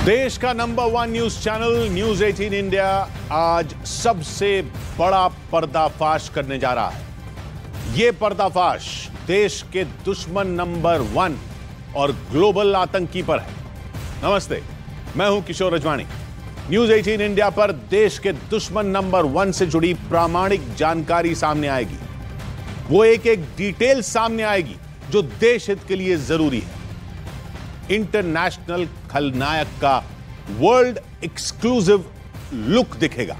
देश का number 1 news channel news 18 India आज सबसे बड़ा पर्दाफाश करने जा रहा है। यह पर्दाफाश देश के दुश्मन नंबर 1 और ग्लोबल आतंकी पर है। नमस्ते, मैं हूं किशोर रजवानी। न्यूज 18 इंडिया पर देश के दुश्मन नंबर 1 से जुड़ी प्रामाणिक जानकारी सामने आएगी। वो एक डिटेल सामने आएगी जो देश हित के लिए जरूरी है। इंटरनेशनल खलनायक का वर्ल्ड एक्सक्लूसिव लुक दिखेगा।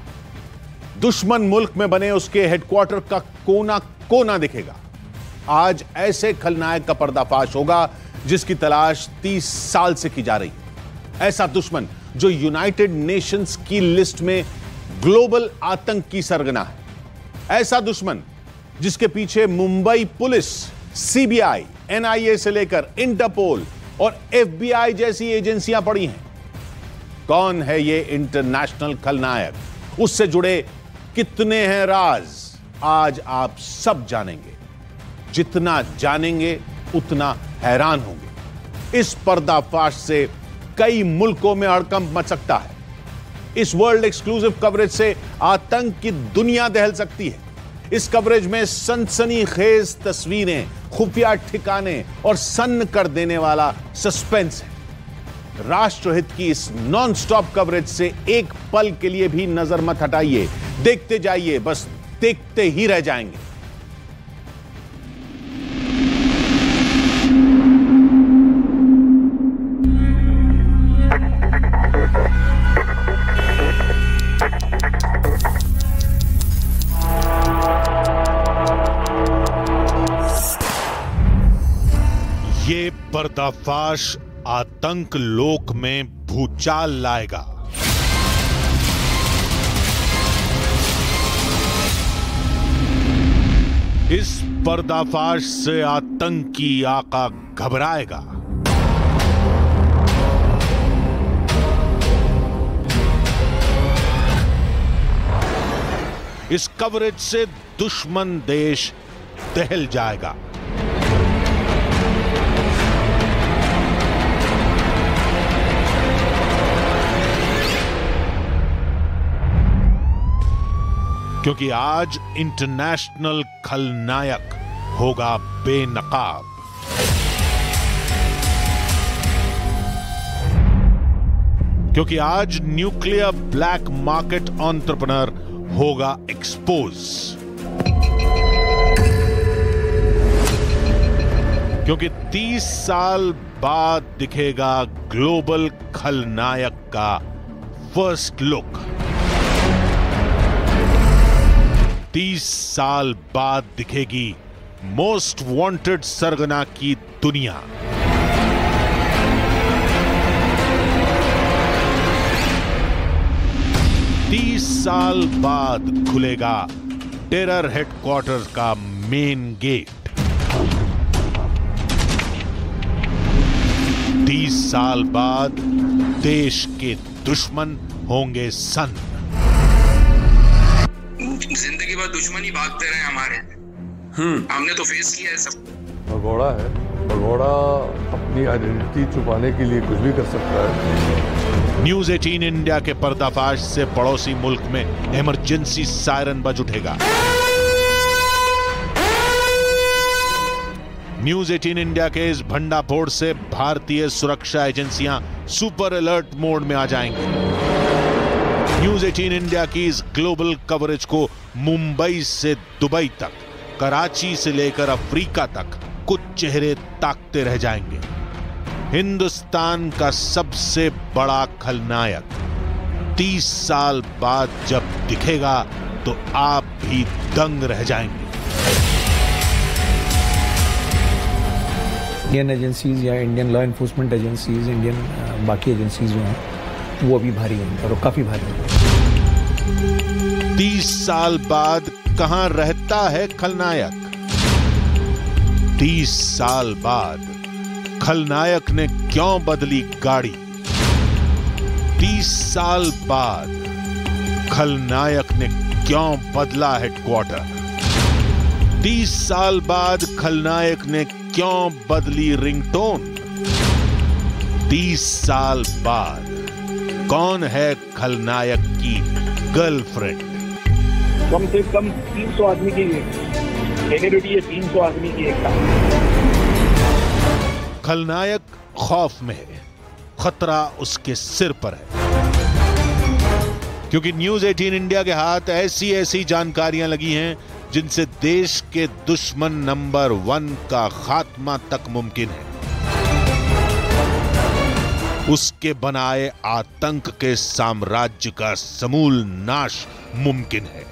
दुश्मन मुल्क में बने उसके हेडक्वार्टर का कोना कोना दिखेगा। आज ऐसे खलनायक का पर्दाफाश होगा जिसकी तलाश 30 साल से की जा रही है। ऐसा दुश्मन जो यूनाइटेड नेशंस की लिस्ट में ग्लोबल आतंक की सरगना है। ऐसा दुश्मन जिसके पीछे मुंबई पुलिस, सीबीआई, एनआईए से लेकर इंटरपोल और एफबीआई जैसी एजेंसियां पड़ी हैं। कौन है ये इंटरनेशनल खलनायक? उससे जुड़े कितने हैं राज? आज आप सब जानेंगे। जितना जानेंगे उतना हैरान होंगे। इस पर्दाफाश से कई मुल्कों में हड़कंप मच सकता है। इस वर्ल्ड एक्सक्लूसिव कवरेज से आतंक की दुनिया दहल सकती है। इस कवरेज में सनसनीखेज तस्वीरें, खुफिया ठिकाने और सन्न कर देने वाला सस्पेंस है। राष्ट्रहित की इस नॉन स्टॉप कवरेज से एक पल के लिए भी नजर मत हटाइए। देखते जाइए, बस देखते ही रह जाएंगे। ये पर्दाफाश आतंक लोक में भूचाल लाएगा। इस पर्दाफाश से आतंकी आका घबराएगा। इस कवरेज से दुश्मन देश दहल जाएगा। क्योंकि आज इंटरनेशनल खलनायक होगा बेनकाब। क्योंकि आज न्यूक्लियर ब्लैक मार्केट एंटरप्रेन्योर होगा एक्सपोज। क्योंकि 30 साल बाद दिखेगा ग्लोबल खलनायक का फर्स्ट लुक। 30 साल बाद दिखेगी मोस्ट वांटेड सरगना की दुनिया। तीस साल बाद खुलेगा टेरर हेडक्वार्टर का मेन गेट। 30 साल बाद देश के दुश्मन होंगे सन्न। जिंदगी भर दुश्मनी भागते रहे हमारे। हमने तो फेस किया है सब। भगोड़ा है, भगोड़ा अपनी आइडेंटिटी छुपाने के लिए कुछ भी कर सकता है। न्यूज 18 इंडिया के पर्दाफाश से पड़ोसी मुल्क में इमरजेंसी सायरन बज उठेगा। न्यूज 18 इंडिया के इस भंडाफोड़ से भारतीय सुरक्षा एजेंसियां सुपर अलर्ट मोड में आ जाएंगी। न्यूज 18 इंडिया की इस ग्लोबल कवरेज को मुंबई से दुबई तक, कराची से लेकर अफ्रीका तक कुछ चेहरे ताकते रह जाएंगे। हिंदुस्तान का सबसे बड़ा खलनायक 30 साल बाद जब दिखेगा तो आप भी दंग रह जाएंगे। इंडियन एजेंसीज या Indian law enforcement agencies, Indian बाकी एजेंसीज जो हैं वो अभी भारी हैं और काफी भारी हैं। 30 साल बाद कहां रहता है खलनायक? 30 साल बाद खलनायक ने क्यों बदली गाड़ी? 30 साल बाद खलनायक ने क्यों बदला हेडक्वार्टर? 30 साल बाद खलनायक ने क्यों बदली रिंगटोन? 30 साल बाद कौन है खलनायक की गर्लफ्रेंड? कम से कम 300 आदमी की सेक्योरिटी है, 300 आदमी की एक खलनायक खौफ में है, खतरा उसके सिर पर है, क्योंकि न्यूज 18 इंडिया के हाथ ऐसी ऐसी जानकारियां लगी हैं जिनसे देश के दुश्मन नंबर 1 का खात्मा तक मुमकिन है। उसके बनाए आतंक के साम्राज्य का समूल नाश मुमकिन है।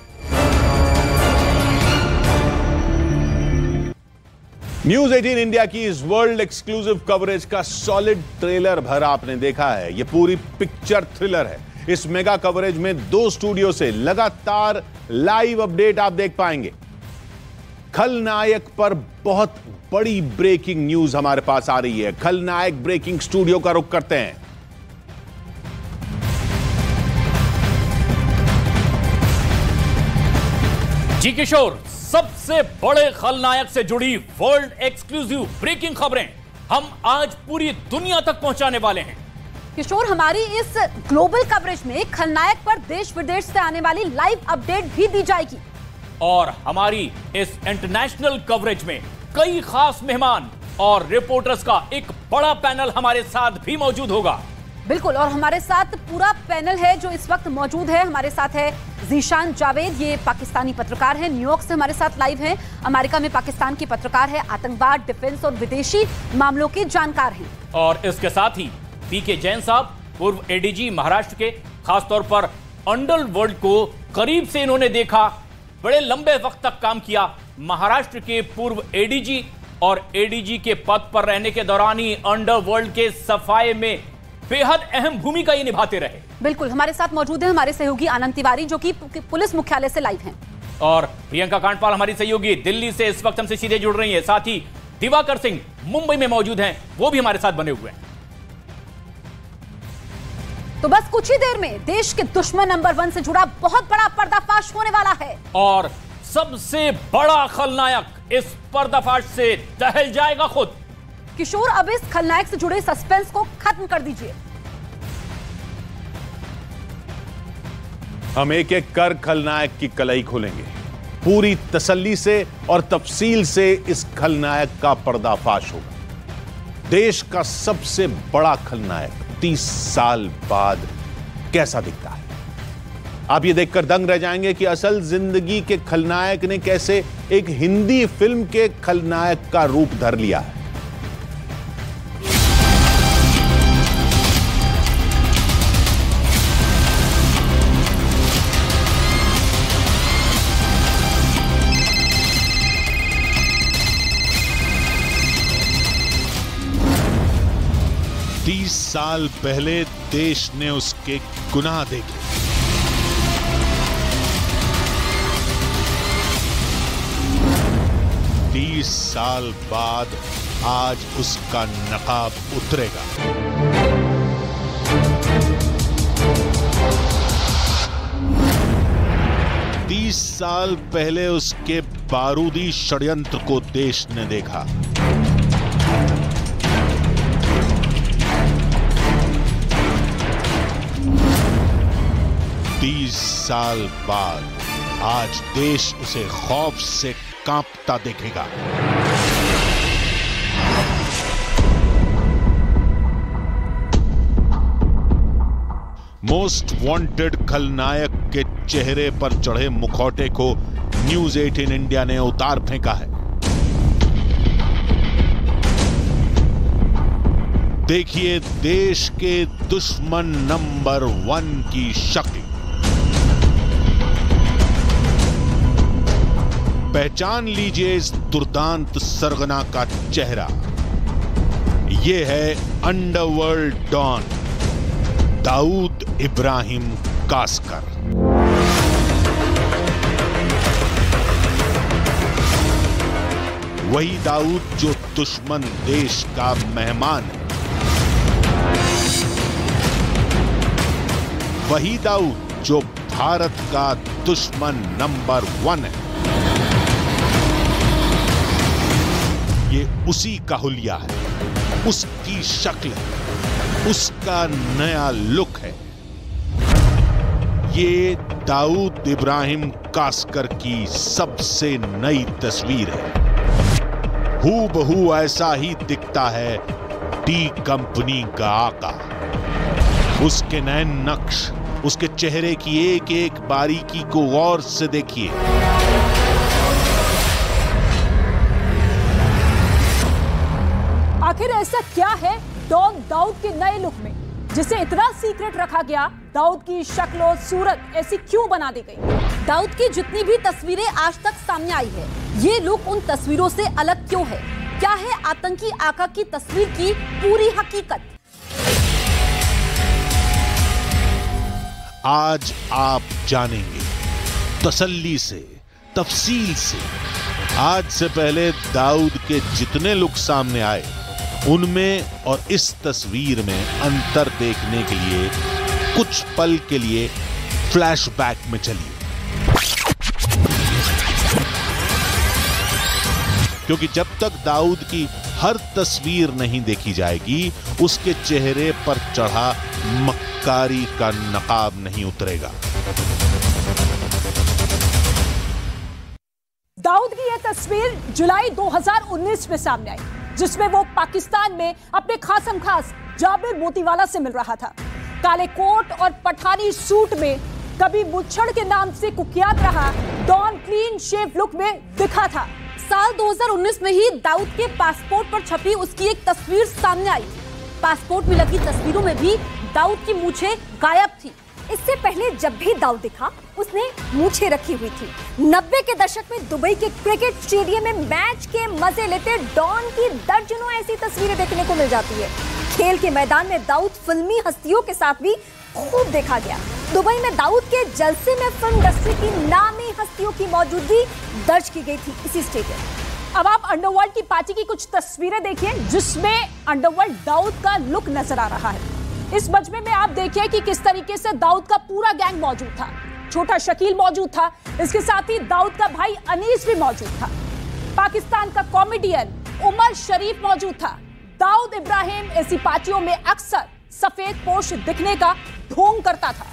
न्यूज 18 इंडिया की इस वर्ल्ड एक्सक्लूसिव कवरेज का सॉलिड ट्रेलर भर आपने देखा है। यह पूरी पिक्चर थ्रिलर है। इस मेगा कवरेज में 2 स्टूडियो से लगातार लाइव अपडेट आप देख पाएंगे। खलनायक पर बहुत बड़ी ब्रेकिंग न्यूज हमारे पास आ रही है। खलनायक ब्रेकिंग स्टूडियो का रुख करते हैं। जी किशोर, सबसे बड़े खलनायक से जुड़ी वर्ल्ड एक्सक्लूसिव ब्रेकिंग खबरें हम आज पूरी दुनिया तक पहुंचाने वाले हैं। किशोर, हमारी इस ग्लोबल कवरेज में खलनायक पर देश विदेश से आने वाली लाइव अपडेट भी दी जाएगी और हमारी इस इंटरनेशनल कवरेज में कई खास मेहमान और रिपोर्टर्स का एक बड़ा पैनल हमारे साथ भी मौजूद होगा। बिल्कुल, और हमारे साथ पूरा पैनल है जो इस वक्त मौजूद है। हमारे साथ है ज़ीशान जावेद, ये पाकिस्तानी पत्रकार हैं, न्यूयॉर्क से हमारे साथ लाइव हैं। अमेरिका में पाकिस्तान की पत्रकार है, आतंकवाद, डिफेंस और विदेशी मामलों के जानकार हैं। और इसके साथ ही पीके जैन साहब, पूर्व एडीजी महाराष्ट्र के, खासतौर पर अंडरवर्ल्ड को करीब से इन्होंने देखा, बड़े लंबे वक्त तक काम किया। महाराष्ट्र के पूर्व एडीजी और एडीजी के पद पर रहने के दौरान ही अंडरवर्ल्ड के सफाई में बेहद अहम भूमिका ये निभाते रहे। बिल्कुल, हमारे साथ मौजूद है हमारे सहयोगी आनंद तिवारी जो कि पुलिस मुख्यालय से लाइव हैं। और प्रियंका कांडपाल हमारी सहयोगी दिल्ली से इस वक्त हमसे सीधे जुड़ रही हैं। साथ ही दिवाकर सिंह मुंबई में मौजूद हैं, वो भी हमारे साथ बने हुए हैं। तो बस कुछ ही देर में देश के दुश्मन नंबर 1 से जुड़ा बहुत बड़ा पर्दाफाश होने वाला है और सबसे बड़ा खलनायक इस पर्दाफाश से दहल जाएगा खुद। किशोर, अब इस खलनायक से जुड़े सस्पेंस को खत्म कर दीजिए। हम एक एक कर खलनायक की कलई खोलेंगे, पूरी तसल्ली से और तफसील से इस खलनायक का पर्दाफाश होगा। देश का सबसे बड़ा खलनायक 30 साल बाद कैसा दिखता है, आप ये देखकर दंग रह जाएंगे कि असल जिंदगी के खलनायक ने कैसे एक हिंदी फिल्म के खलनायक का रूप धर लिया है। साल पहले देश ने उसके गुनाह देखे, 30 साल बाद आज उसका नकाब उतरेगा। तीस साल पहले उसके बारूदी षड्यंत्र को देश ने देखा। साल बाद आज देश उसे खौफ से कांपता देखेगा। मोस्ट वांटेड खलनायक के चेहरे पर चढ़े मुखौटे को न्यूज 18 इंडिया ने उतार फेंका है। देखिए देश के दुश्मन नंबर 1 की शक्ल। पहचान लीजिए इस दुर्दांत सरगना का चेहरा। यह है अंडरवर्ल्ड डॉन दाऊद इब्राहिम कासकर। वही दाऊद जो दुश्मन देश का मेहमान है, वही दाऊद जो भारत का दुश्मन नंबर 1 है। ये उसी का हुलिया है, उसकी शक्ल है, उसका नया लुक है, ये दाऊद इब्राहिम कास्कर की सबसे नई तस्वीर है। हूबहू ऐसा ही दिखता है डी कंपनी का आका। उसके नैन नक्श, उसके चेहरे की एक एक बारीकी को गौर से देखिए। आखिर ऐसा क्या है डॉन दाऊद के नए लुक में जिसे इतना सीक्रेट रखा गया? दाऊद की शक्ल और सूरत ऐसी क्यों बना दी गई? दाऊद की जितनी भी तस्वीरें आज तक सामने आई है, ये लुक उन तस्वीरों से अलग क्यों है? क्या है आतंकी आका की तस्वीर की पूरी हकीकत? आज आप जानेंगे तसल्ली से, तफसील से। आज से पहले दाऊद के जितने लुक सामने आए, उनमें और इस तस्वीर में अंतर देखने के लिए कुछ पल के लिए फ्लैशबैक में चलिए, क्योंकि जब तक दाऊद की हर तस्वीर नहीं देखी जाएगी, उसके चेहरे पर चढ़ा मक्कारी का नकाब नहीं उतरेगा। दाऊद की यह तस्वीर जुलाई 2019 में सामने आई, जिसमें वो पाकिस्तान में अपने खासम खास जाबिर मोतीवाला से मिल रहा था। काले कोट और पठानी सूट में कभी मुच्छड़ के नाम से कुख्यात रहा डॉन क्लीन शेव लुक में दिखा था। साल 2019 में ही दाऊद के पासपोर्ट पर छपी उसकी एक तस्वीर सामने आई। पासपोर्ट में लगी तस्वीरों में भी दाऊद की मूछें गायब थी। इससे पहले जब भी दाऊद दिखा, उसने मूछें रखी हुई थी। 90 के दशक में दुबई के क्रिकेट स्टेडियम में मैच के मजे लेते डॉन की दर्जनों ऐसी तस्वीरें देखने को मिल जाती है। खेल के मैदान में दाऊद फिल्मी हस्तियों के साथ भी खूब देखा गया। दुबई में दाऊद के जलसे में फिल्म इंडस्ट्री की नामी हस्तियों की मौजूदगी दर्ज की गई थी इसी स्टेडियम। अब आप अंडरवर्ल्ड की पार्टी की कुछ तस्वीरें देखिए, जिसमें अंडरवर्ल्ड दाऊद का लुक नजर आ रहा है। इस मजमे में आप देखिए कि किस तरीके से दाऊद का पूरा गैंग मौजूद था। छोटा शकील मौजूद था, इसके साथ ही दाऊद का भाई अनीस भी मौजूद था। पाकिस्तान का कॉमेडियन उमर शरीफ मौजूद था। दाऊद इब्राहिम ऐसी पार्टियों में अक्सर सफेद पोश दिखने का ढोंग करता था।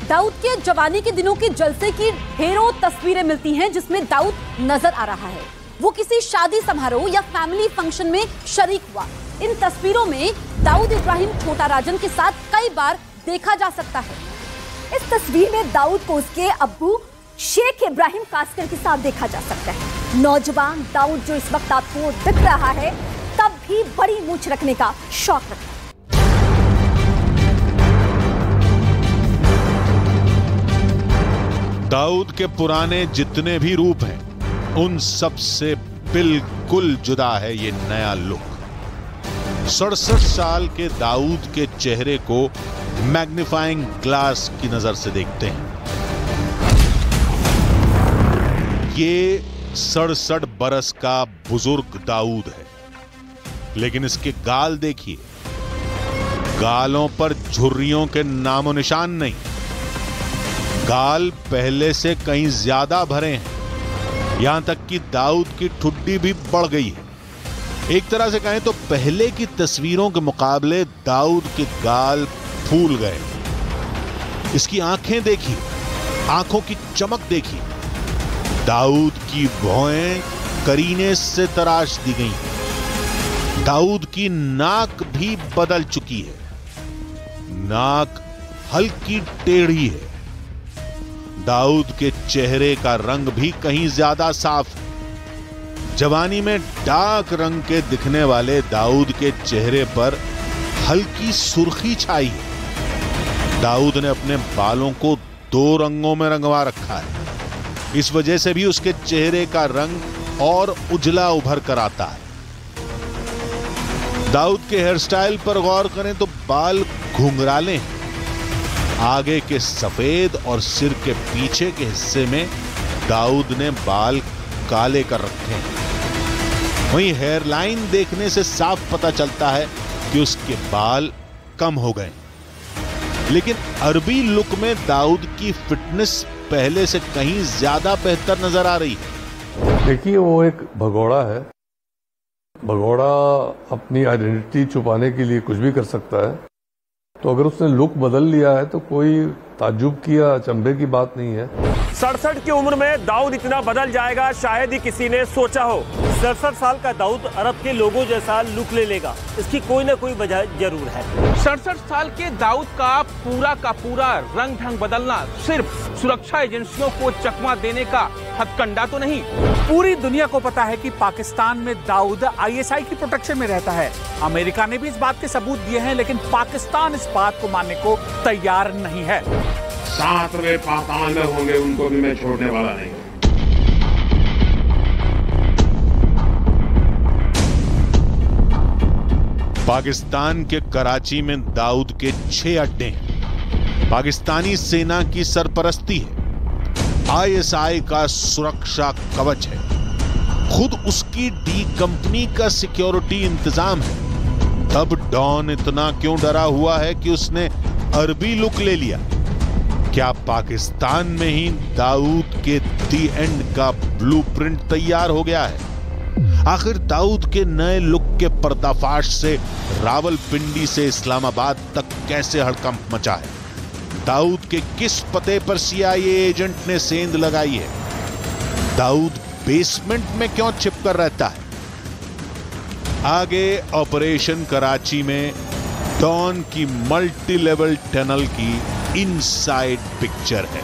दाऊद के जवानी के दिनों के जलसे की ढेरों तस्वीरें मिलती हैं, जिसमें दाऊद नजर आ रहा है। वो किसी शादी समारोह या फैमिली फंक्शन में शरीक हुआ। इन तस्वीरों में दाऊद इब्राहिम छोटा राजन के साथ कई बार देखा जा सकता है। इस तस्वीर में दाऊद को उसके अब्बू शेख इब्राहिम कास्कर के साथ देखा जा सकता है। नौजवान दाऊद जो इस वक्त आपको दिख रहा है, तब भी बड़ी मूंछ रखने का शौक रखता है। दाऊद के पुराने जितने भी रूप हैं, उन सब से बिल्कुल जुदा है ये नया लुक। 67 साल के दाऊद के चेहरे को मैग्नीफाइंग ग्लास की नजर से देखते हैं। ये 67 बरस का बुजुर्ग दाऊद है, लेकिन इसके गाल देखिए, गालों पर झुर्रियों के नामो निशान नहीं। गाल पहले से कहीं ज्यादा भरे हैं, यहां तक कि दाऊद की ठुड्डी भी बढ़ गई है। एक तरह से कहें तो पहले की तस्वीरों के मुकाबले दाऊद के गाल फूल गए। इसकी आंखें देखिए, आंखों की चमक देखिए। दाऊद की भौहें करीने से तराश दी गई। दाऊद की नाक भी बदल चुकी है, नाक हल्की टेढ़ी है। दाऊद के चेहरे का रंग भी कहीं ज्यादा साफ है। जवानी में डार्क रंग के दिखने वाले दाऊद के चेहरे पर हल्की सुर्खी छाई है। दाऊद ने अपने बालों को 2 रंगों में रंगवा रखा है। इस वजह से भी उसके चेहरे का रंग और उजला उभर कर आता है। दाऊद के हेयर स्टाइल पर गौर करें तो बाल घुंघराले हैं। आगे के सफेद और सिर के पीछे के हिस्से में दाऊद ने बाल काले कर रखे हैं। वहीं हेयर लाइन देखने से साफ पता चलता है कि उसके बाल कम हो गए। लेकिन अरबी लुक में दाऊद की फिटनेस पहले से कहीं ज्यादा बेहतर नजर आ रही है। देखिए, वो एक भगोड़ा है। भगोड़ा अपनी आइडेंटिटी छुपाने के लिए कुछ भी कर सकता है। तो अगर उसने लुक बदल लिया है तो कोई ताज्जुब किया, अचंभे की बात नहीं है। 67 की उम्र में दाऊद इतना बदल जाएगा शायद ही किसी ने सोचा हो। 67 साल का दाऊद अरब के लोगों जैसा लुक ले लेगा, इसकी कोई ना कोई वजह जरूर है। 67 साल के दाऊद का पूरा रंग ढंग बदलना सिर्फ सुरक्षा एजेंसियों को चकमा देने का हथकंडा तो नहीं, पूरी दुनिया को पता है कि पाकिस्तान में दाऊद ISI की प्रोटेक्शन में रहता है। अमेरिका ने भी इस बात के सबूत दिए हैं, लेकिन पाकिस्तान इस बात को मानने को तैयार नहीं है। 7वें पाताल में होंगे, उनको भी मैं छोड़ने वाला नहीं। पाकिस्तान के कराची में दाऊद के 6 अड्डे हैं। पाकिस्तानी सेना की सरपरस्ती है, ISI का सुरक्षा कवच है, खुद उसकी डी कंपनी का सिक्योरिटी इंतजाम है। तब डॉन इतना क्यों डरा हुआ है कि उसने अरबी लुक ले लिया? क्या पाकिस्तान में ही दाऊद के दी एंड का ब्लूप्रिंट तैयार हो गया है? आखिर दाऊद के नए लुक के पर्दाफाश से रावलपिंडी से इस्लामाबाद तक कैसे हड़कंप मचा है? दाऊद के किस पते पर CIA एजेंट ने सेंध लगाई है? दाऊद बेसमेंट में क्यों छिपकर रहता है? आगे ऑपरेशन कराची में डॉन की मल्टी लेवल टनल की इनसाइड पिक्चर है।